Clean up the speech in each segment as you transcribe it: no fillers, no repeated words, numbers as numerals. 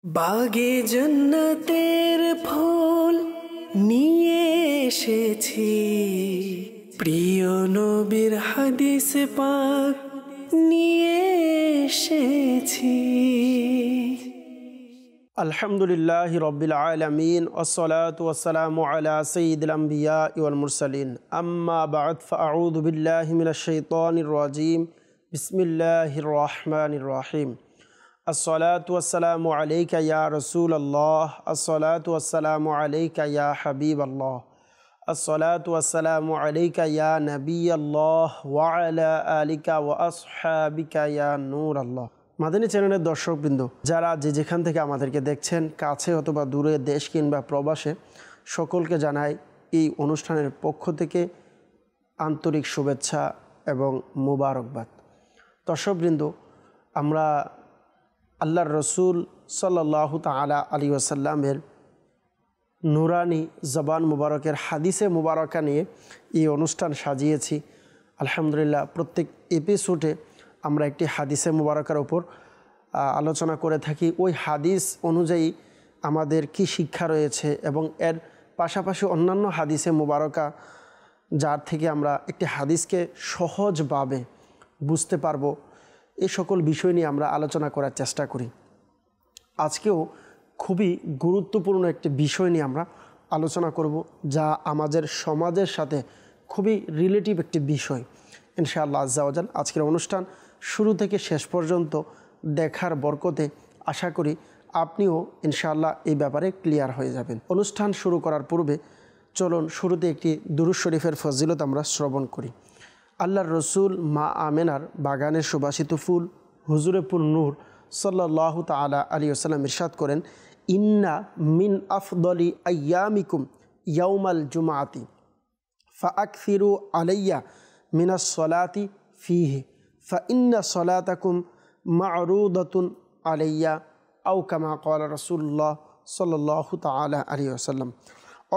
বাগে জন্নতের ফুল নিয়ে এসেছি, প্রিয় নবীর হাদিস পাক নিয়ে এসেছি। আলহামদুলিল্লাহি রাব্বিল আলামিন ওয়াসসালাতু ওয়াসসালামু আলা সাইয়্যিদিল আমবিয়া ওয়াল মুরসালিন, আম্মা বা'দ, ফাআউযু বিল্লাহি মিনাশ শাইতানির রাজীম। বিসমিল্লাহির রহমানির রহিম। আসসালাতু ওয়াসসালামু আলাইকা ইয়া রাসূলাল্লাহ, আসসালাতু ওয়াসসালামু আলাইকা ইয়া হাবিবাল্লাহ, আসসালাতু ওয়াসসালামু আলাইকা ইয়া নাবিয়াল্লাহ ওয়া আলা আলিকা ওয়া আসহাবিকা ইয়া নূরাল্লাহ। মাদানী চ্যানেলের দর্শকবৃন্দ, যারা যেখান থেকে আমাদেরকে দেখছেন, কাছে অথবা দূরে, দেশ কিংবা প্রবাসে, সকলকে জানাই এই অনুষ্ঠানের পক্ষ থেকে আন্তরিক শুভেচ্ছা এবং মুবারকবাদ। দর্শকবৃন্দ, আমরা আল্লাহর রসুল সাল্লাল্লাহু তাআলা আলাইহি ওয়াসাল্লামের নুরানি জবান মুবারকের হাদিসে মুবারকা নিয়ে এই অনুষ্ঠান সাজিয়েছি। আলহামদুলিল্লাহ, প্রত্যেক এপিসোডে আমরা একটি হাদিসে মুবারকার উপর আলোচনা করে থাকি। ওই হাদিস অনুযায়ী আমাদের কি শিক্ষা রয়েছে এবং এর পাশাপাশি অন্যান্য হাদিসে মুবারকা, যার থেকে আমরা একটি হাদিসকে সহজভাবে বুঝতে পারবো, এই সকল বিষয় নিয়ে আমরা আলোচনা করার চেষ্টা করি। আজকেও খুবই গুরুত্বপূর্ণ একটি বিষয় নিয়ে আমরা আলোচনা করব, যা আমাদের সমাজের সাথে খুবই রিলেটিভ একটি বিষয়। ইনশাআল্লাহ আজ্জা ওয়াজাল আজকের অনুষ্ঠান শুরু থেকে শেষ পর্যন্ত দেখার বরকতে আশা করি আপনিও ইনশাআল্লাহ এই ব্যাপারে ক্লিয়ার হয়ে যাবেন। অনুষ্ঠান শুরু করার পূর্বে চলুন শুরুতে একটি দুরূদ শরীফের ফজিলত আমরা শ্রবণ করি। আল্লাহর রসুল মা আমেনার বাগানের সুবাসিত ফুল হুজুরে পুর নূর সাল্লাল্লাহু তাআলা আলাইহি ওয়াসাল্লাম ইরশাদ করেন, ইন্না মিন আফদলি আইয়ামিকুম ইয়াউমাল জুমআতি ফাআকসিরু আলাইয়া মিনাস সলাতি ফিহি ফাইন্না সলাতাকুম মা'রুদাতুন আলাইয়া আও কামা ক্বালা রাসূলুল্লাহ সাল্লাল্লাহু তাআলা আলাইহি ওয়াসাল্লাম।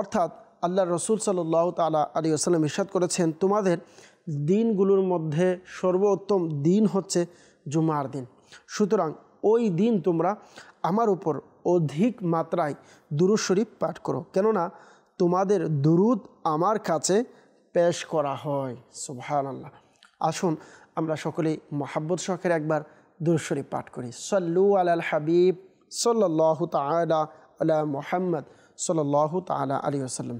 অর্থাৎ আল্লাহর রসুল সাল্লাল্লাহু তাআলা আলাইহি ওয়াসাল্লাম ইরশাদ করেছেন, তোমাদের দিনগুলোর মধ্যে সর্বোত্তম দিন হচ্ছে জুমার দিন। সুতরাং ওই দিন তোমরা আমার উপর অধিক মাত্রায় দুরূদ শরীফ পাঠ করো, কেননা তোমাদের দুরূদ আমার কাছে পেশ করা হয়। সুবহানাল্লাহ। আসুন আমরা সকলেই মুহাব্বত সহকারে একবার দুরূদ শরীফ পাঠ করি। সাল্লু আলাল হাবিব সাল্লাল্লাহু তাআলা আলা মুহাম্মদ সাল্লাল্লাহু তাআলা আলাইহি ওয়াসাল্লাম।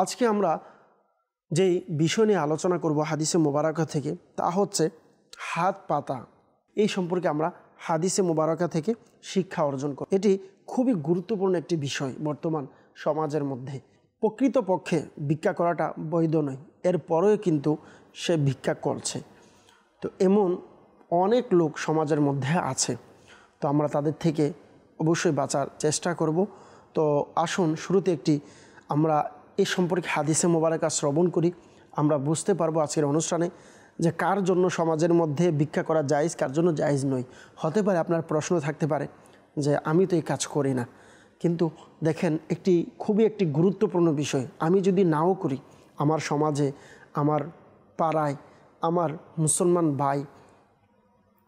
আজকে আমরা যেই বিষয় নিয়ে আলোচনা করব হাদিসে মুবারকা থেকে, তা হচ্ছে হাত পাতা। এই সম্পর্কে আমরা হাদিসে মুবারকা থেকে শিক্ষা অর্জন করি। এটি খুবই গুরুত্বপূর্ণ একটি বিষয় বর্তমান সমাজের মধ্যে। প্রকৃতপক্ষে ভিক্ষা করাটা বৈধ নয়, এরপরেও কিন্তু সে ভিক্ষা করছে। তো এমন অনেক লোক সমাজের মধ্যে আছে, তো আমরা তাদের থেকে অবশ্যই বাঁচার চেষ্টা করব। তো আসুন শুরুতে একটি আমরা এই সম্পর্কে হাদিসে মুবারকা শ্রবণ করি। আমরা বুঝতে পারবো আজকের অনুষ্ঠানে যে কার জন্য সমাজের মধ্যে ভিক্ষা করা জায়েজ, কার জন্য জায়েজ নয়। হতে পারে আপনার প্রশ্ন থাকতে পারে যে আমি তো এই কাজ করি না, কিন্তু দেখেন খুবই একটি গুরুত্বপূর্ণ বিষয়। আমি যদি নাও করি, আমার সমাজে, আমার পাড়ায়, আমার মুসলমান ভাই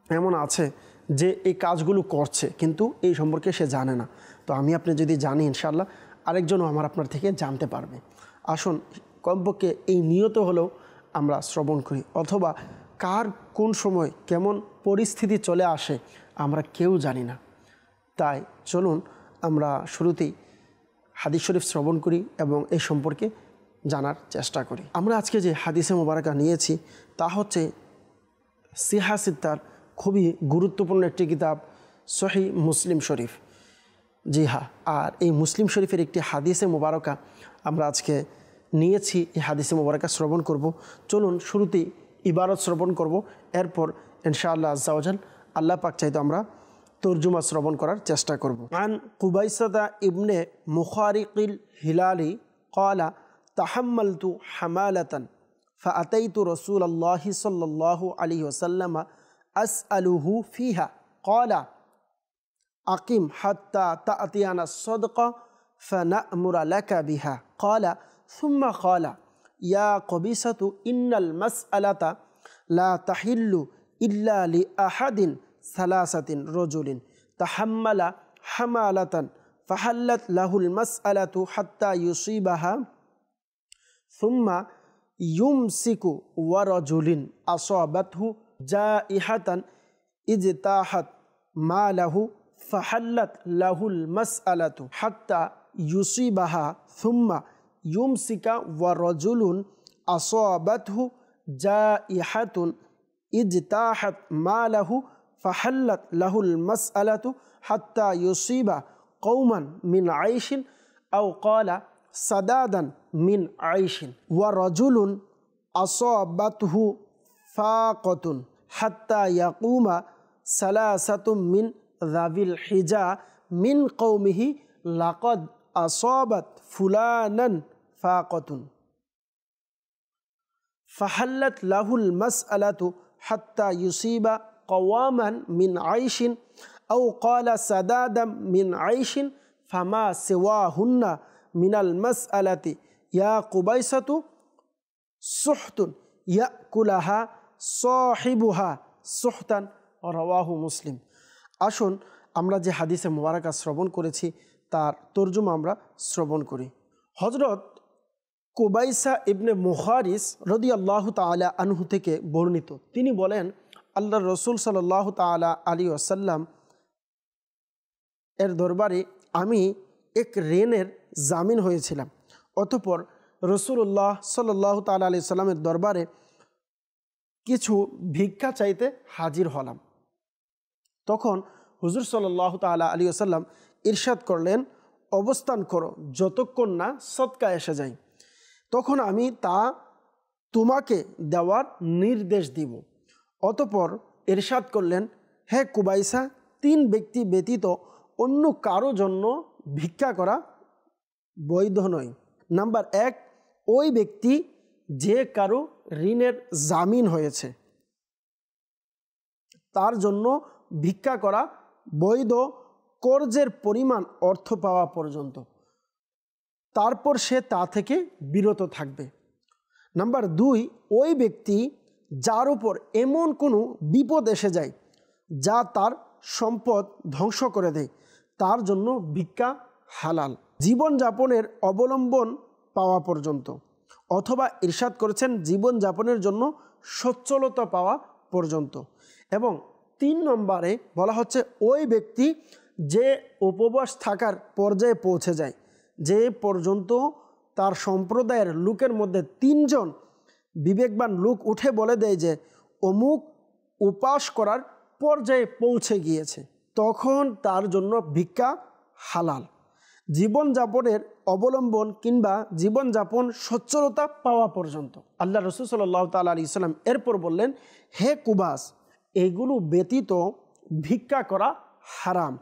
এমন আছে যে এই কাজগুলো করছে, কিন্তু এই সম্পর্কে সে জানে না। তো আমি আপনি যদি জানি, ইনশাআল্লাহ আরেকজনও আপনার থেকে জানতে পারবে। আসুন কমপক্ষে এই নিয়ত হলেও আমরা শ্রবণ করি, অথবা কার কোন সময় কেমন পরিস্থিতি চলে আসে আমরা কেউ জানি না। তাই চলুন আমরা শুরুতেই হাদিস শরীফ শ্রবণ করি এবং এই সম্পর্কে জানার চেষ্টা করি। আমরা আজকে যে হাদিসে মুবারকা নিয়েছি তা হচ্ছে সিহা সিত্তার খুবই গুরুত্বপূর্ণ একটি কিতাব, সহিহ মুসলিম শরীফ। জি হ্যাঁ, আর এই মুসলিম শরীফের একটি হাদিসে মুবারকা আমরা আজকে নিয়েছি। এই হাদিসে মুবারকা শ্রবণ করব। চলুন শুরুতেই ইবারত শ্রবণ করব, এরপর ইনশাআল্লাহ আজ্জা ওয়াজাল আল্লাহ পাক চাইতো আমরা তরজুমা শ্রবণ করার চেষ্টা করব। আন কুবাইসাতা ইবনে মুখারিকিল হিলালি ক্বালা তাহাম্মালতু হামালাতান ফাআতাইতু রাসূলুল্লাহি সাল্লাল্লাহু আলাইহি ওয়াসাল্লাম আসআলুহু ফিহা ক্বালা আকিম হাত্তা তা'তিয়ানা সাদকা ফানা'মুরা লাকা বিহা ক্বালা সুম্মা ক্বালা ইয়া কবিসাতু ইন্নাল মাসআলাতা লা তাহিল্লু ইল্লা লি আহাদিন সালাসাতিন রজুলিন তাহাম্মালা হামালাতান ফাহাল্লাত লাহুল মাসআলাতু হাত্তা ইউসিবাহা সুম্মা ইউমসিকু ওয়া রাজুলিন আসাবাতহু জাইহাতান ইজতাহাত মালাহু ফাহাল্লাত লাহুল মাসআলাতু হাত্তা ইউসিবাহা সুম্মা ইউমসিকা ওয়া রাজুলুন আসাবাতহু জাইহাতুন ইজতাহাত মালাহু ফাহাল্লাত লাহুল মাসআলাতু হাত্তা ইউসিবা কওমান মিন আইশিন আও ক্বালা সাদাদান মিন আইশিন ওয়া রাজুলুন আসাবাতহু ফাকাতুন হাত্তা ইয়াকুমা সালাসাতুম মিন যাবিল হিজা মিন কওমিহি লাকাদ আসাবাত ফুলানান ফাকাতুন ফাহাল্লাত লাহুল মাসআলাতু হাত্তা ইউসিবা কওয়ামান মিন আইশিন আও ক্বালা সাদাদাম মিন আইশিন ফামা সিওয়াহুন্না মিনাল মাসআলাতি ইয়া কুবাইসাতু সুহতুন ইয়াকুলাহা সাহিবুহা সুহতান রাওয়াহু মুসলিম। আসুন আমরা যে হাদিসে মুবারাকা শ্রবণ করেছি তার তর্জমা আমরা শ্রবণ করি। হযরত কুবাইসা ইবনে মুখারিস রাদিয়াল্লাহু তাআলা আনহু থেকে বর্ণিত, তিনি বলেন আল্লাহর রাসূল সাল্লাল্লাহু তাআলা আলাইহি ওয়াসাল্লাম এর দরবারে আমি এক ঋণের জামিন হয়েছিলাম। অতঃপর রাসূলুল্লাহ সাল্লাল্লাহু তাআলা আলাইহি সাল্লামের দরবারে কিছু ভিক্ষা চাইতে হাজির হলাম। তখন হুজুর সাল্লাল্লাহু তাআলা আলাইহি ওয়াসাল্লাম ইরশাদ করলেন, অবস্থান করো যতক্ষণ না সদকা এসে যায়, তখন আমি তা তোমাকে দেওয়ার নির্দেশ দিব। অতঃপর ইরশাদ করলেন, হে কুবাইসা, 3 ব্যক্তি ব্যতীত অন্য কারো জন্য ভিক্ষা করা বৈধ নয়। নাম্বার 1, ওই ব্যক্তি যে কারো ঋণের জামিন হয়েছে তার জন্য ভিক্ষা করা বৈধ কর্জের পরিমাণ অর্থ পাওয়া পর্যন্ত, তারপর সে তা থেকে বিরত থাকবে। নাম্বার 2, ওই ব্যক্তি যার উপর এমন কোনো বিপদ এসে যায় যা তার সম্পদ ধ্বংস করে দেয়, তার জন্য ভিক্ষা হালাল জীবনযাপনের অবলম্বন পাওয়া পর্যন্ত, অথবা ইরশাদ করেছেন জীবনযাপনের জন্য সচ্ছলতা পাওয়া পর্যন্ত। এবং 3 নম্বরে বলা হচ্ছে ওই ব্যক্তি যে উপবাস থাকার পর্যায়ে পৌঁছে যায়, যে পর্যন্ত তার সম্প্রদায়ের লোকের মধ্যে 3 জন বিবেকবান লোক উঠে বলে দেয় যে অমুক উপাস করার পর্যায়ে পৌঁছে গিয়েছে, তখন তার জন্য ভিক্ষা হালাল জীবনযাপনের অবলম্বন কিংবা জীবনযাপন সচ্ছলতা পাওয়া পর্যন্ত। আল্লাহ রাসূল সাল্লাল্লাহু তাআলা আলাইহি সাল্লাম এরপর বললেন, হে কুবাস, এগুলো ব্যতীত ভিক্ষা করা হারাম,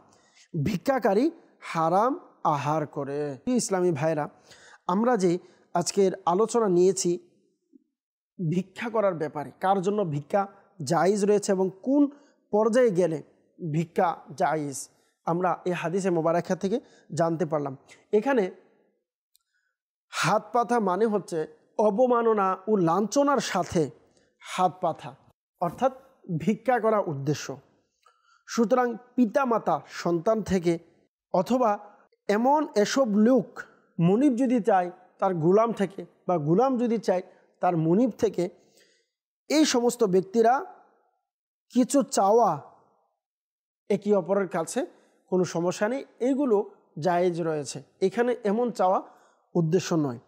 ভিক্ষাকারী হারাম আহার করে। ইসলামী ভাইরা, আমরা যে আজকের আলোচনা নিয়েছি ভিক্ষা করার ব্যাপারে, কার জন্য ভিক্ষা জায়েজ রয়েছে এবং কোন পর্যায়ে গেলে ভিক্ষা জায়েজ, আমরা এই হাদিসে মোবারকা থেকে জানতে পারলাম। এখানে হাত পাতা মানে হচ্ছে অবমাননা ও লাঞ্ছনার সাথে হাত পাতা, অর্থাৎ ভিক্ষা করা উদ্দেশ্য। সুতরাং পিতামাতা সন্তান থেকে অথবা এমন এসব লোক, মুনিব যদি চায় তার গুলাম থেকে বা গুলাম যদি চায় তার মুনিব থেকে, এই সমস্ত ব্যক্তিরা কিছু চাওয়া একে অপরের কাছে কোনো সমস্যা নেই, এইগুলো জায়েজ রয়েছে। এখানে এমন চাওয়া উদ্দেশ্য নয়।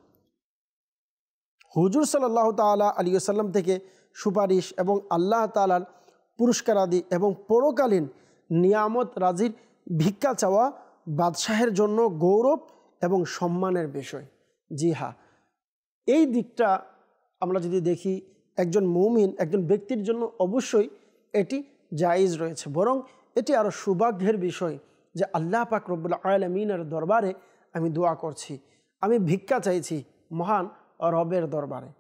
হুজুর সাল্লাল্লাহু তাআলা আলাইহি ওয়াসাল্লাম থেকে সুপারিশ এবং আল্লাহ তাআলার পুরস্কার আদি এবং পরকালীন নিয়ামত রাজির ভিক্ষা চাওয়া বাদশাহের জন্য গৌরব এবং সম্মানের বিষয়। জি হ্যাঁ, এই দিকটা আমরা যদি দেখি একজন মুমিন, একজন ব্যক্তির জন্য অবশ্যই এটি জায়েজ রয়েছে, বরং এটি আরও সৌভাগ্যের বিষয় যে আল্লাহ পাক রব্বুল আলামিনের দরবারে আমি দোয়া করছি, আমি ভিক্ষা চাইছি মহান রবের দরবারে।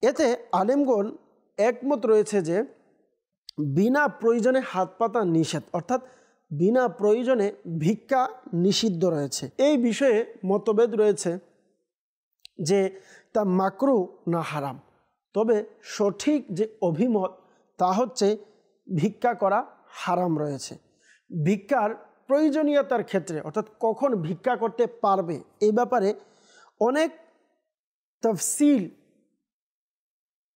এতে আলেমগণ একমত রয়েছে যে বিনা প্রয়োজনে হাত পাতা নিষেধ, অর্থাৎ বিনা প্রয়োজনে ভিক্ষা নিষিদ্ধ রয়েছে। এই বিষয়ে মতভেদ রয়েছে যে তা মাকরু না হারাম, তবে সঠিক যে অভিমত তা হচ্ছে ভিক্ষা করা হারাম রয়েছে। ভিক্ষার প্রয়োজনীয়তার ক্ষেত্রে অর্থাৎ কখন ভিক্ষা করতে পারবে এই ব্যাপারে অনেক তাফসীল,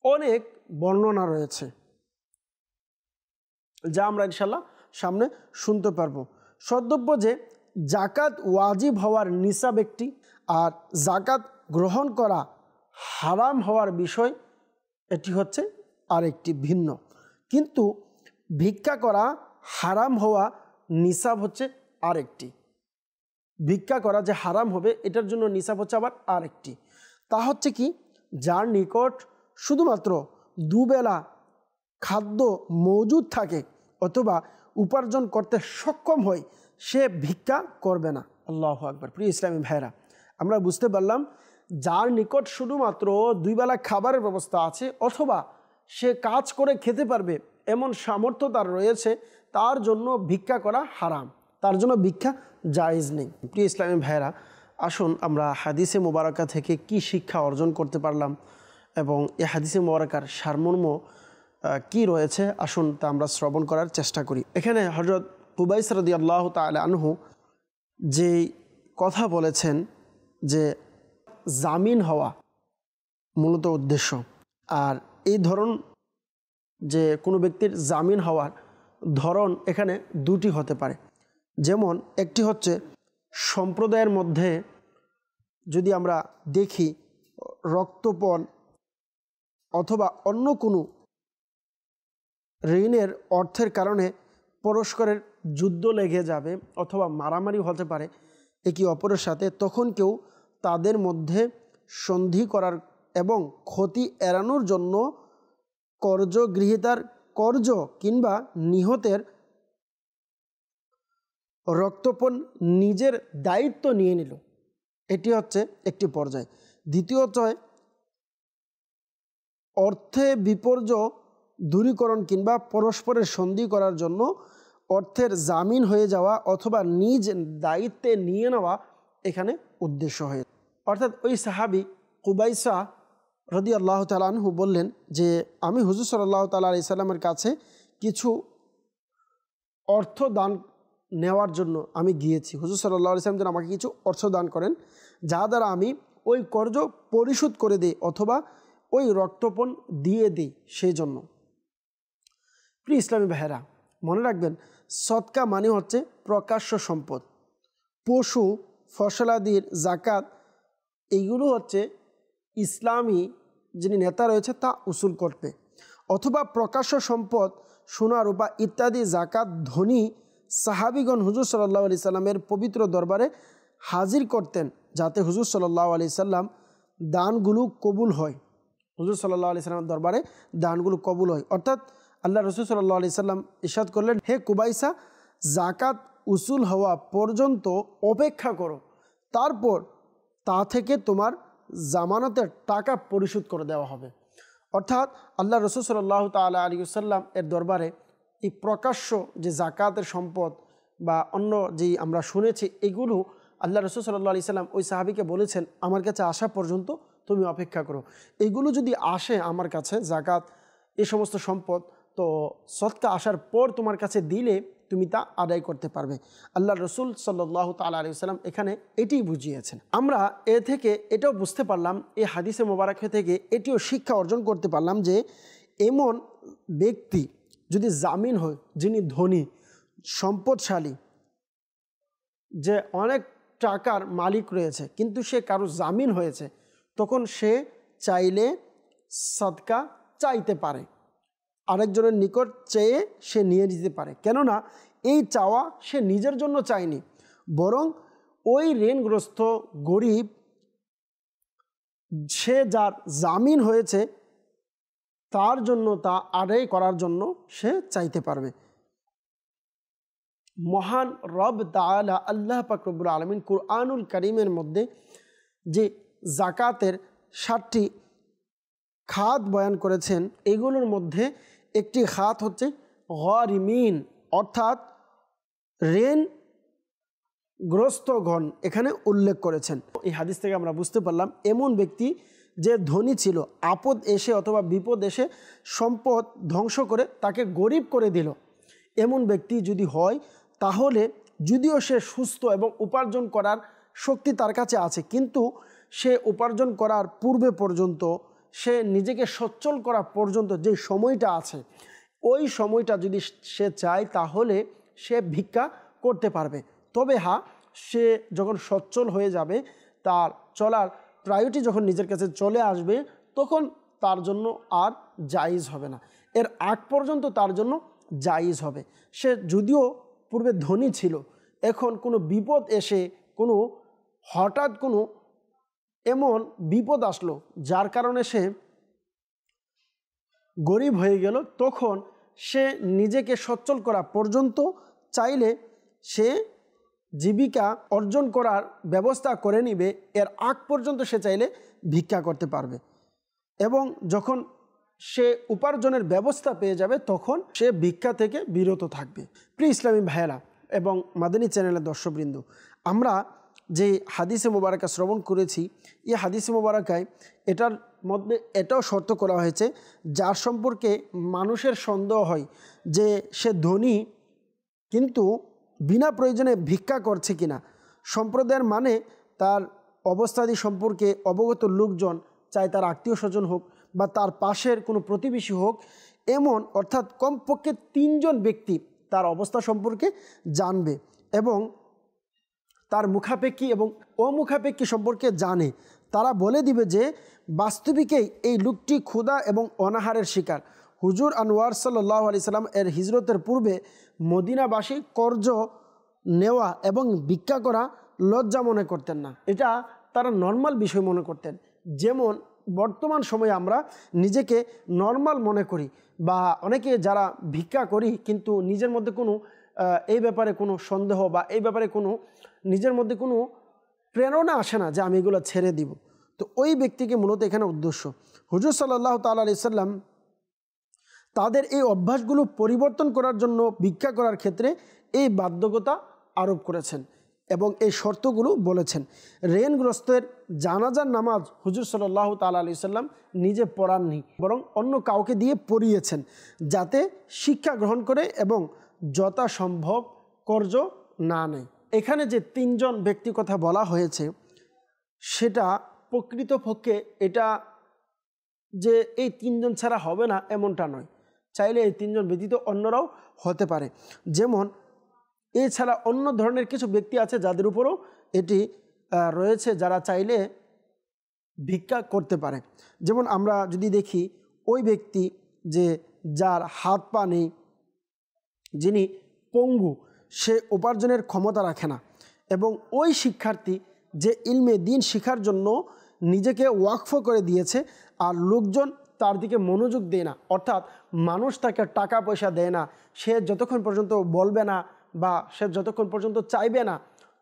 অনেক বর্ণনা রয়েছে, যা আমরা ইনশাল্লাহ সামনে শুনতে পারবো। সদ্যব্য যে জাকাত ওয়াজিব হওয়ার নিসাব একটি, আর জাকাত গ্রহণ করা হারাম হওয়ার বিষয় এটি হচ্ছে আরেকটি ভিন্ন। কিন্তু ভিক্ষা করা হারাম হওয়া নিসাব হচ্ছে আরেকটি। ভিক্ষা করা যে হারাম হবে এটার জন্য নিসাব হচ্ছে আবার আরেকটি। তা হচ্ছে কি, যার নিকট শুধুমাত্র দুবেলা খাদ্য মজুদ থাকে অথবা উপার্জন করতে সক্ষম হয়, সে ভিক্ষা করবে না। আল্লাহু আকবার। প্রিয় ইসলামী ভাইরা, আমরা বুঝতে পারলাম যার নিকট শুধুমাত্র দুই বেলা খাবারের ব্যবস্থা আছে অথবা সে কাজ করে খেতে পারবে এমন সামর্থ্য তার রয়েছে, তার জন্য ভিক্ষা করা হারাম, তার জন্য ভিক্ষা জায়েজ নেই। প্রিয় ইসলামী ভাইরা, আসুন আমরা হাদিসে মোবারকা থেকে কি শিক্ষা অর্জন করতে পারলাম এবং এই হাদিসে মোবারকার সারমর্ম কি রয়েছে, আসুন তা আমরা শ্রবণ করার চেষ্টা করি। এখানে হযরত কুবাইস রাদিয়াল্লাহু তাআলা আনহু যে কথা বলেছেন যে জামিন হওয়া মূলত উদ্দেশ্য, আর এই ধরন যে কোনো ব্যক্তির জামিন হওয়ার ধরন এখানে দুটি হতে পারে। যেমন একটি হচ্ছে সম্প্রদায়ের মধ্যে যদি আমরা দেখি রক্তপণ অথবা অন্য কোনো ঋণের অর্থের কারণে পরস্পরের যুদ্ধ লেগে যাবে অথবা মারামারি হতে পারে একে অপরের সাথে, তখন কেউ তাদের মধ্যে সন্ধি করার এবং ক্ষতি এড়ানোর জন্য কর্যগৃহীতার কর্য কিংবা নিহতের রক্তপণ নিজের দায়িত্ব নিয়ে নিল, এটি হচ্ছে একটি পর্যায়। দ্বিতীয়ত অর্থে বিপর্যয় দূরীকরণ কিংবা পরস্পরের সন্ধি করার জন্য অর্থের জামিন হয়ে যাওয়া অথবা নিজ দায়িত্বে নিয়ে নেওয়া এখানে উদ্দেশ্য হয়ে। অর্থাৎ ওই সাহাবী কুবাইসা রাদিয়াল্লাহু তাআলা আনহু বললেন যে আমি হুজুর সাল্লাল্লাহু তাআলা আলাইহি সাল্লামের কাছে কিছু অর্থ দান নেওয়ার জন্য আমি গিয়েছি। হুজুর সাল্লাল্লাহু আলাইহি সাল্লাম যেন আমাকে কিছু অর্থ দান করেন, যা দ্বারা আমি ওই কর্জ পরিশোধ করে দিই অথবা ওই রক্তপণ দিয়ে দিই সেই জন্য। প্রিয় ইসলামী ভাইয়েরা, মনে রাখবেন সদকা মানে হচ্ছে প্রকাশ্য সম্পদ। পশু ফসলাদির জাকাত এইগুলো হচ্ছে ইসলামী যিনি নেতা রয়েছে তা উসুল করবে, অথবা প্রকাশ্য সম্পদ সোনা রূপা ইত্যাদি জাকাত ধনী সাহাবিগণ হুজুর সাল্লাল্লাহু আলাইহি সাল্লামের পবিত্র দরবারে হাজির করতেন, যাতে হুজুর সাল্লাল্লাহু আলাইহি সাল্লাম দানগুলো কবুল হয়। হুজুর সাল্লাল্লাহু আলাইহি সাল্লামের দরবারে দানগুলো কবুল হয়। অর্থাৎ আল্লাহ রাসূল সাল্লাল্লাহু আলাইহি সাল্লাম ইরশাদ করলেন, হে কুবাইসা, জাকাত উসুল হওয়া পর্যন্ত অপেক্ষা করো, তারপর তা থেকে তোমার জামানতের টাকা পরিশোধ করে দেওয়া হবে। অর্থাৎ আল্লাহ রাসূল সাল্লাল্লাহু তাআলা আলাইহি ওয়াসাল্লাম এর দরবারে এই প্রকাশ্য যে জাকাতের সম্পদ বা অন্য যেই আমরা শুনেছি এগুলো আল্লাহ রাসূল সাল্লাল্লাহু আলাইহি সাল্লাম ওই সাহাবীকে বলেছেন, আমার কাছে আসা পর্যন্ত তুমি অপেক্ষা করো। এগুলো যদি আসে আমার কাছে, জাকাত এই সমস্ত সম্পদ, তো সদকা আসার পর তোমার কাছে দিলে তুমি তা আদায় করতে পারবে। আল্লাহ রসুল সাল্লাল্লাহু তাআলা আলাইহি ওয়াসাল্লাম এখানে এটিই বুঝিয়েছেন। আমরা এ থেকে এটাও বুঝতে পারলাম, এই হাদিসে মোবারক থেকে এটিও শিক্ষা অর্জন করতে পারলাম যে এমন ব্যক্তি যদি জামিন হয়, যিনি ধনী সম্পদশালী, যে অনেক টাকার মালিক রয়েছে কিন্তু সে কারো জামিন হয়েছে, তখন সে চাইলে সদকা চাইতে পারে, আরেকজনের নিকট চেয়ে সে নিয়ে নিতে পারে। কেননা এই চাওয়া সে নিজের জন্য চায়নি, বরং ওই ঋণগ্রস্ত গরিব সে যার জামিন হয়েছে তার জন্য, তা আদায় করার জন্য সে চাইতে পারবে। মহান রব তাআলা আল্লাহ পাক রব্বুল আলামিন কুরআনুল কারীমের মধ্যে যে জাকাতের 7টি খাত বয়ান করেছেন, এগুলোর মধ্যে একটি খাত হচ্ছে গরিমিন, অর্থাৎ ঋণগ্রস্তগণ এখানে উল্লেখ করেছেন। এই হাদিস থেকে আমরা বুঝতে পারলাম এমন ব্যক্তি যে ধনী ছিল, আপদ এসে অথবা বিপদ এসে সম্পদ ধ্বংস করে তাকে গরিব করে দিল, এমন ব্যক্তি যদি হয় তাহলে যদিও সে সুস্থ এবং উপার্জন করার শক্তি তার কাছে আছে, কিন্তু সে উপার্জন করার পূর্বে পর্যন্ত, সে নিজেকে সচ্ছল করা পর্যন্ত যে সময়টা আছে, ওই সময়টা যদি সে চায় তাহলে সে ভিক্ষা করতে পারবে। তবে হ্যাঁ, সে যখন সচ্ছল হয়ে যাবে, তার চলার প্রায়োরিটি যখন নিজের কাছে চলে আসবে, তখন তার জন্য আর জায়েজ হবে না। এর আগ পর্যন্ত তার জন্য জায়েজ হবে। সে যদিও পূর্বে ধনী ছিল, এখন কোনো বিপদ এসে, হঠাৎ কোনো এমন বিপদ আসলো যার কারণে সে গরিব হয়ে গেল, তখন সে নিজেকে সচ্ছল করা পর্যন্ত চাইলে সে জীবিকা অর্জন করার ব্যবস্থা করে নিবে। এর আগ পর্যন্ত সে চাইলে ভিক্ষা করতে পারবে, এবং যখন সে উপার্জনের ব্যবস্থা পেয়ে যাবে তখন সে ভিক্ষা থেকে বিরত থাকবে। প্রিয় ইসলামী ভাইয়েরা এবং মাদানী চ্যানেলের দর্শকবৃন্দ, আমরা যে হাদিসে মোবারকা শ্রবণ করেছি, এই হাদিসে মোবারকায় এটার মধ্যে এটাও শর্ত করা হয়েছে, যার সম্পর্কে মানুষের সন্দেহ হয় যে সে ধনী কিন্তু বিনা প্রয়োজনে ভিক্ষা করছে কিনা। সম্প্রদায়ের মানে তার অবস্থাদি সম্পর্কে অবগত লোকজন, চাই তার আত্মীয় স্বজন হোক বা তার পাশের কোনো প্রতিবেশী হোক, এমন অর্থাৎ কমপক্ষে 3 জন ব্যক্তি তার অবস্থা সম্পর্কে জানবে এবং তার মুখাপেক্ষী এবং অমুখাপেক্ষী সম্পর্কে জানে। তারা বলে দিবে যে বাস্তবিকেই এই লোকটি ক্ষুধা এবং অনাহারের শিকার। হুজুর আনোয়ার সাল্লাল্লাহু আলাইহি সাল্লাম এর হিজরতের পূর্বে মদিনাবাসী কর্জ নেওয়া এবং ভিক্ষা করা লজ্জা মনে করতেন না, এটা তারা নর্মাল বিষয় মনে করতেন। যেমন বর্তমান সময়ে আমরা নিজেকে নর্মাল মনে করি, বা অনেকে যারা ভিক্ষা করি কিন্তু নিজের মধ্যে কোনো এই ব্যাপারে কোনো সন্দেহ বা এই ব্যাপারে কোনো নিজের মধ্যে কোনো প্রেরণা আসে না যে আমি এগুলো ছেড়ে দিব, তো ওই ব্যক্তিকে মূলত এখানে উদ্দেশ্য। হুজুর সাল্লাল্লাহু তাআলা আলাইহি সাল্লাম তাদের এই অভ্যাসগুলো পরিবর্তন করার জন্য ভিক্ষা করার ক্ষেত্রে এই বাধ্যকতা আরোপ করেছেন এবং এই শর্তগুলো বলেছেন। ঋণগ্রস্তের জানাজার নামাজ হুজুর সাল্লাল্লাহু তাআলা আলাইহি সাল্লাম নিজে পড়াননি, বরং অন্য কাউকে দিয়ে পড়িয়েছেন, যাতে শিক্ষা গ্রহণ করে এবং যথাসম্ভব কর্জ না নেয়। এখানে যে 3 জন ব্যক্তি কথা বলা হয়েছে, সেটা প্রকৃতপক্ষে এটা যে এই 3 জন ছাড়া হবে না এমনটা নয়। চাইলে এই 3 জন ব্যতীত অন্যরাও হতে পারে। যেমন এছাড়া অন্য ধরনের কিছু ব্যক্তি আছে যাদের উপরও এটি রয়েছে, যারা চাইলে ভিক্ষা করতে পারে। যেমন আমরা যদি দেখি, ওই ব্যক্তি যে যার হাত পা নেই, যিনি পঙ্গু, সে উপার্জনের ক্ষমতা রাখে না, এবং ওই শিক্ষার্থী যে ইলমে দিন শিখার জন্য নিজেকে ওয়াকফ করে দিয়েছে, আর লোকজন তার দিকে মনোযোগ দেয় না, অর্থাৎ মানুষ তাকে টাকা পয়সা দেয় না, সে যতক্ষণ পর্যন্ত বলবে না বা সে যতক্ষণ পর্যন্ত চাইবে না,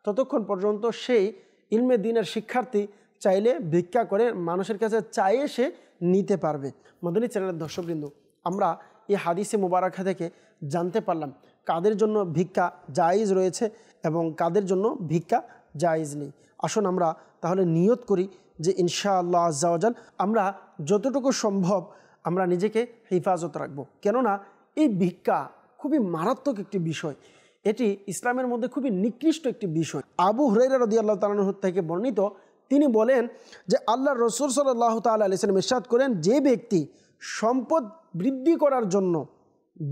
ততক্ষণ পর্যন্ত সেই ইলমে দিনের শিক্ষার্থী চাইলে ভিক্ষা করে মানুষের কাছে চাইয়ে সে নিতে পারবে। মাদানী চ্যানেলের দর্শকবৃন্দ, আমরা এই হাদিসে মুবারাকা থেকে জানতে পারলাম কাদের জন্য ভিক্ষা জায়েজ রয়েছে এবং কাদের জন্য ভিক্ষা জায়েজ নেই। আসুন আমরা তাহলে নিয়ত করি যে ইনশাআল্লাহ আজ্জা ওয়াজাল আমরা যতটুকু সম্ভব আমরা নিজেকে হেফাজত রাখব। কেননা এই ভিক্ষা খুবই মারাত্মক একটি বিষয়, এটি ইসলামের মধ্যে খুবই নিকৃষ্ট একটি বিষয়। আবু হুরায়রা রাদিয়াল্লাহু তাআলা আনহু থেকে বর্ণিত, তিনি বলেন যে আল্লাহর রাসূল সাল্লাল্লাহু তাআলা আলাইহি ওয়াসাল্লাম ইরশাদ করেন, যে ব্যক্তি সম্পদ বৃদ্ধি করার জন্য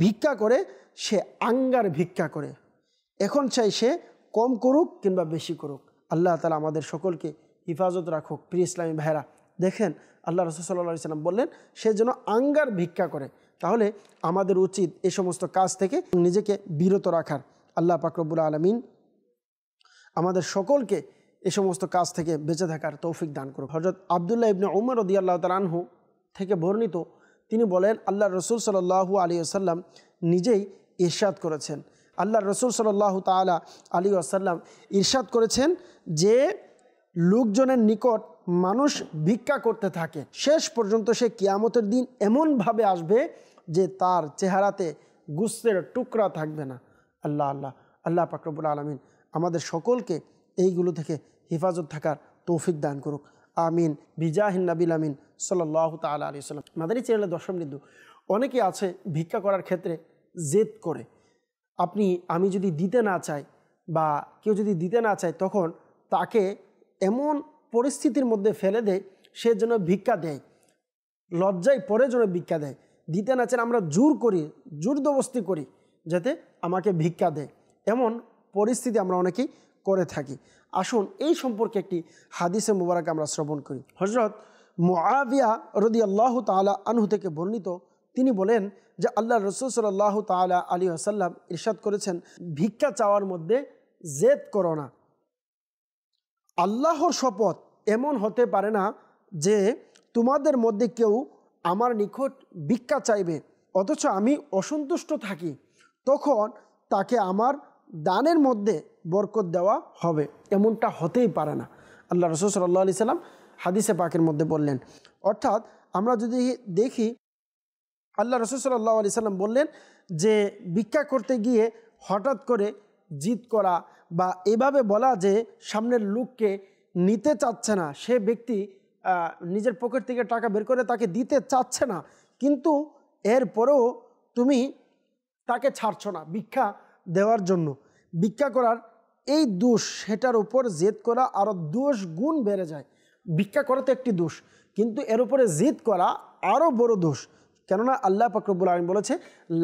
ভিক্ষা করে সে আঙ্গার ভিক্ষা করে। এখন চাই সে কম করুক কিংবা বেশি করুক। আল্লাহ তাআলা আমাদের সকলকে হিফাজত রাখুক। প্রিয় ইসলামী ভাইরা, দেখেন আল্লাহ রাসূল সাল্লাল্লাহু আলাইহি ওয়াসাল্লাম বললেন সে যেন আঙ্গার ভিক্ষা করে। তাহলে আমাদের উচিত এই সমস্ত কাজ থেকে নিজেকে বিরত রাখার। আল্লাহ পাক রব্বুল আলামিন আমাদের সকলকে এই সমস্ত কাজ থেকে বেঁচে থাকার তৌফিক দান করুক। হযরত আব্দুল্লাহ ইবনে উমর রাদিয়াল্লাহু তাআলা আনহু থেকে বর্ণিত, তিনি বলেন আল্লাহ রাসূল সাল্লাল্লাহু আলাইহি ওয়াসাল্লাম নিজেই ইরশাদ করেছেন, আল্লাহ রাসূল সাল্লাল্লাহু তাআলা আলাইহি ওয়াসাল্লাম ইরশাদ করেছেন যে লোকজনের নিকট মানুষ ভিক্ষা করতে থাকে, শেষ পর্যন্ত সে কিয়ামতের দিন এমনভাবে আসবে যে তার চেহারাতে গোশতের টুকরা থাকবে না। আল্লাহ আল্লাহ আল্লাহ পাক রব্বুল আলামিন আমাদের সকলকে এইগুলো থেকে হেফাজত থাকার তৌফিক দান করুক। আমিন বিজাহিন নবিল আমিন সাল্লাল্লাহু তাআলা আলাইহি ওয়াসাল্লাম। মাদানী চ্যানেলের দর্শকবৃন্দ, অনেকে আছে ভিক্ষা করার ক্ষেত্রে জেদ করে। আমি যদি দিতে না চাই বা কেউ যদি দিতে না চায়, তখন তাকে এমন পরিস্থিতির মধ্যে ফেলে দেয় সে যেন ভিক্ষা দেয়, লজ্জায় পরে যেন ভিক্ষা দেয়। দিতে না চান আমরা জোর জবরদস্তি করি যাতে আমাকে ভিক্ষা দেয়, এমন পরিস্থিতি আমরা অনেকেই করে থাকি। আসুন এই সম্পর্কে একটি হাদিসে মুবারক আমরা শ্রবণ করি। হযরত মুআবিয়া রাদিয়াল্লাহু তাআলা আনহু থেকে বর্ণিত, তিনি বলেন যে আল্লাহ রাসূল সাল্লাল্লাহু তাআলা আলাইহি ওয়াসাল্লাম ইরশাদ করেছেন, ভিক্ষা চাওয়ার মধ্যে জেদ করো না। আল্লাহর শপথ, এমন হতে পারে না যে তোমাদের মধ্যে কেউ আমার নিকট ভিক্ষা চাইবে অথচ আমি অসন্তুষ্ট থাকি, তখন তাকে আমার দানের মধ্যে বরকত দেওয়া হবে। এমনটা হতেই পারে না, আল্লাহ রাসূল সাল্লাল্লাহু আলাইহি সাল্লাম হাদিসে পাকের মধ্যে বললেন। অর্থাৎ আমরা যদি দেখি, আল্লাহ রাসূল সাল্লাল্লাহু আলাইহি সাল্লাম বললেন যে ভিক্ষা করতে গিয়ে হঠাৎ করে জিদ করা বা এভাবে বলা যে সামনের লোককে নিতে চাচ্ছে না, সে ব্যক্তি নিজের পকেট থেকে টাকা বের করে তাকে দিতে চাচ্ছে না, কিন্তু এরপরেও তুমি তাকে ছাড়ছ না ভিক্ষা দেওয়ার জন্য। ভিক্ষা করার এই দোষ, সেটার উপর জেদ করা আরও 10 গুণ বেড়ে যায়। ভিক্ষা করা তো একটি দোষ, কিন্তু এর উপরে জেদ করা আরও বড় দোষ। কেননা আল্লাহ পাক রব্বুল আলামিন বলেছে,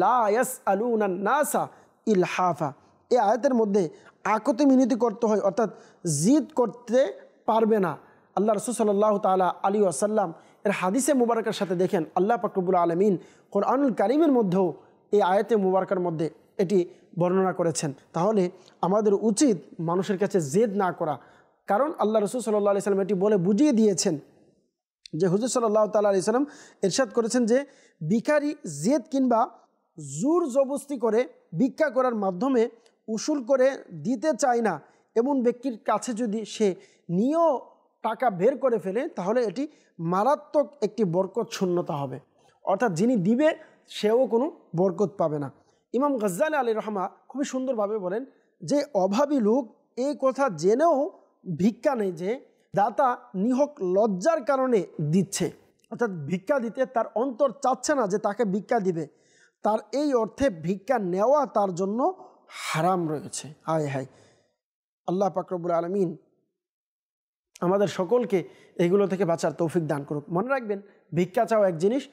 লা ইয়াসআলুনা নাসা ইলহাফা। এই আয়াতের মধ্যে আকতে মিনতি করতে হয়, অর্থাৎ জিদ করতে পারবে না। আল্লাহ রাসূল সাল্লাল্লাহু তাআলা আলাইহি ওয়াসাল্লাম এর হাদিসে মুবারকের সাথে দেখেন আল্লাহ পাক রব্বুল আলামিন কোরআনুল কারীমের মধ্যেও এই আয়াতে মুবারকের মধ্যে এটি বর্ণনা করেছেন। তাহলে আমাদের উচিত মানুষের কাছে জেদ না করা, কারণ আল্লাহ রাসূল সাল্লাল্লাহু আলাইহি ওয়াসাল্লাম এটি বলে বুঝিয়ে দিয়েছেন যে হুজুর সাল্লাল্লাহু তাআলা আলাইহি ওয়াসাল্লাম ইরশাদ করেছেন যে ভিখারি জেদ কিংবা জোর জবরদস্তি করে ভিক্ষা করার মাধ্যমে উসুল করে দিতে চায় না এমন ব্যক্তির কাছে যদি সে নিয়েও টাকা বের করে ফেলে, তাহলে এটি মারাত্মক একটি বরকত শূন্যতা হবে। অর্থাৎ যিনি দিবে সেও কোনো বরকত পাবে না। ইমাম গজ্জালী আলাইহির রহমা খুবই সুন্দরভাবে বলেন যে অভাবী লোক এই কথা জেনেও ভিক্ষা নেই যে দাতা নিহক লজ্জার কারণে দিচ্ছে, অর্থাৎ ভিক্ষা দিতে তার অন্তর চাচ্ছে না যে তাকে ভিক্ষা দিবে, তার এই অর্থে ভিক্ষা নেওয়া তার জন্য হারাম রয়েছে। হায় হায়, আল্লাহ পাক রব্বুল আলামিন আমাদের সকলকে এগুলো থেকে বাঁচার তৌফিক দান করুক। মনে রাখবেন, ভিক্ষা চাওয়া এক জিনিস,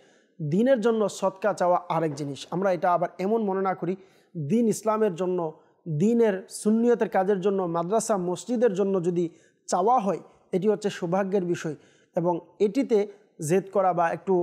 দিনের জন্য সদকা চাওয়া আরেক জিনিস। আমরা এটা আবার এমন মনে না করি দিন ইসলামের জন্য, দিনের সুন্নিয়তের কাজের জন্য, মাদ্রাসা মসজিদের জন্য যদি চাওয়া হয় এটি হচ্ছে সৌভাগ্যের বিষয়, এবং এটিতে জেদ করা বা একটু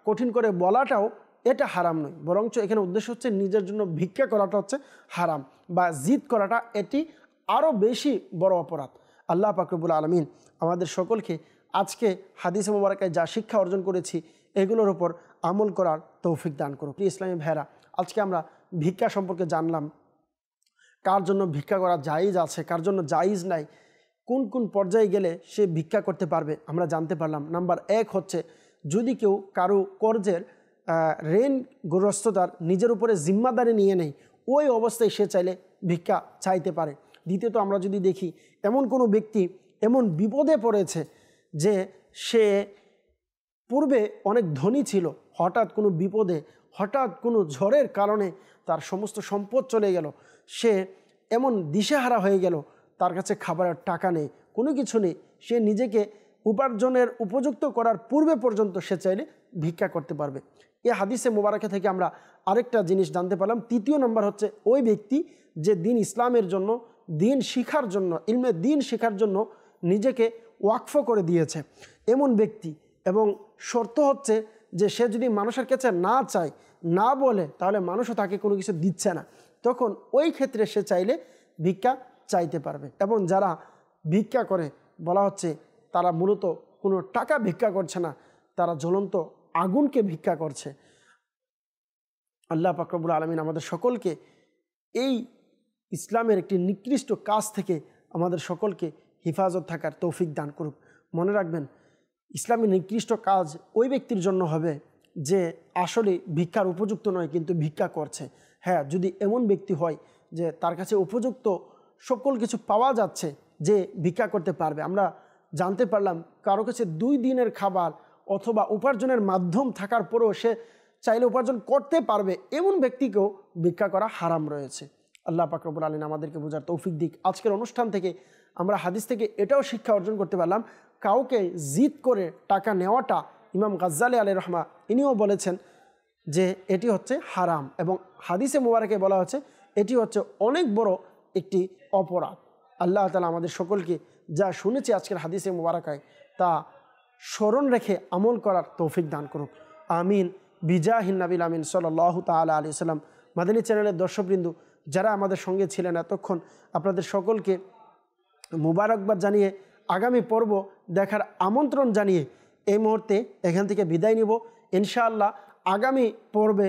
কঠিন করে বলাটাও এটা হারাম নয়, বরঞ্চ এখানে উদ্দেশ্য হচ্ছে নিজের জন্য ভিক্ষা করাটা হচ্ছে হারাম, বা জিদ করাটা এটি আরও বেশি বড় অপরাধ। আল্লাহ পাক রব্বুল আলামিন আমাদের সকলকে আজকে হাদিসে মুবারকায় যা শিক্ষা অর্জন করেছি এগুলোর উপর আমল করার তৌফিক দান করুক। ইসলামী ভাইরা, আজকে আমরা ভিক্ষা সম্পর্কে জানলাম, কার জন্য ভিক্ষা করা জায়েজ আছে, কার জন্য জায়েজ নাই, কোন কোন পর্যায়ে গেলে সে ভিক্ষা করতে পারবে আমরা জানতে পারলাম। নাম্বার 1 হচ্ছে, যদি কেউ কারো কর্জের ঋণগ্রস্ততার নিজের উপরে জিম্মাদারি নিয়ে নেয়, ওই অবস্থায় সে চাইলে ভিক্ষা চাইতে পারে। দ্বিতীয়ত, আমরা যদি দেখি এমন কোনো ব্যক্তি এমন বিপদে পড়েছে যে সে পূর্বে অনেক ধনী ছিল, হঠাৎ কোনো বিপদে, হঠাৎ কোনো ঝড়ের কারণে তার সমস্ত সম্পদ চলে গেল, সে এমন দিশেহারা হয়ে গেল, তার কাছে খাবারের টাকা নেই, কোনো কিছু নেই, সে নিজেকে উপার্জনের উপযুক্ত করার পূর্বে পর্যন্ত সে চাইলে ভিক্ষা করতে পারবে। এই হাদিসে মোবারকে থেকে আমরা আরেকটা জিনিস জানতে পারলাম। তৃতীয় নম্বর হচ্ছে, ওই ব্যক্তি যে দিন ইসলামের জন্য, দিন শিখার জন্য, ইলমে দিন শিখার জন্য নিজেকে ওয়াকফ করে দিয়েছে এমন ব্যক্তি, এবং শর্ত হচ্ছে যে সে যদি মানুষের কাছে না চায়, না বলে, তাহলে মানুষও তাকে কোনো কিছু দিচ্ছে না, তখন ওই ক্ষেত্রে সে চাইলে ভিক্ষা চাইতে পারবে। এবং যারা ভিক্ষা করে বলা হচ্ছে তারা মূলত কোনো টাকা ভিক্ষা করছে না, তারা জ্বলন্ত আগুনকে ভিক্ষা করছে। আল্লাহ পাক রব্বুল আলামিন আমাদের সকলকে এই ইসলামের একটি নিকৃষ্ট কাজ থেকে আমাদের সকলকে হেফাজত থাকার তৌফিক দান করুক। মনে রাখবেন, ইসলামের নিকৃষ্ট কাজ ওই ব্যক্তির জন্য হবে যে আসলে ভিক্ষার উপযুক্ত নয় কিন্তু ভিক্ষা করছে। হ্যাঁ, যদি এমন ব্যক্তি হয় যে তার কাছে উপযুক্ত সকল কিছু পাওয়া যাচ্ছে যে ভিক্ষা করতে পারবে। আমরা জানতে পারলাম কারো কাছে 2 দিনের খাবার অথবা উপার্জনের মাধ্যম থাকার পরেও সে চাইলে উপার্জন করতে পারবে এমন ব্যক্তিকেও ভিক্ষা করা হারাম রয়েছে। আল্লাহ পাক রব্বুল আলামিন আমাদেরকে বোঝার তৌফিক দিক। আজকের অনুষ্ঠান থেকে আমরা হাদিস থেকে এটাও শিক্ষা অর্জন করতে পারলাম, কাউকে জিদ করে টাকা নেওয়াটা, ইমাম গাজ্জালি আলাইহির রহমা ইনিও বলেছেন যে এটি হচ্ছে হারাম, এবং হাদিসে মুবারকে বলা হচ্ছে এটি হচ্ছে অনেক বড় একটি অপরাধ। আল্লাহ তাআলা আমাদের সকলকে যা শুনেছি আজকের হাদিসে মুবারকায় তা স্মরণ রেখে আমল করার তৌফিক দান করুক, আমিন বিজাহিন নবীল আমিন সাল্লাল্লাহু তাআলা আলাইহি ওয়াসাল্লাম। মাদানী চ্যানেলের দর্শকবৃন্দ যারা আমাদের সঙ্গে ছিলেন এতক্ষণ, আপনাদের সকলকে মুবারকবাদ জানিয়ে আগামী পর্ব দেখার আমন্ত্রণ জানিয়ে এই মুহূর্তে এখান থেকে বিদায় নিব। ইনশাআল্লাহ আগামী পর্বে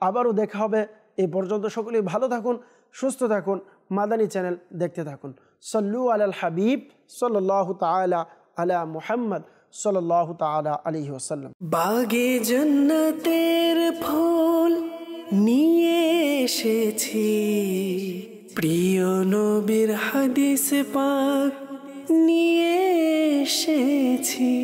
আবারও দেখা হবে। এই পর্যন্ত সকলেই ভালো থাকুন, সুস্থ থাকুন, মাদানী চ্যানেল দেখতে থাকুন। সল্লু আলাল হাবিব সাল্লাল্লাহু তাআলা আলা মুহাম্মদ সাল্লাল্লাহু তাআলা আলাইহি ওয়াসাল্লাম। বাগে জান্নাতের ফুল নিয়ে এসেছি, প্রিয় নবীর হাদিস পাক নিয়ে এসেছি।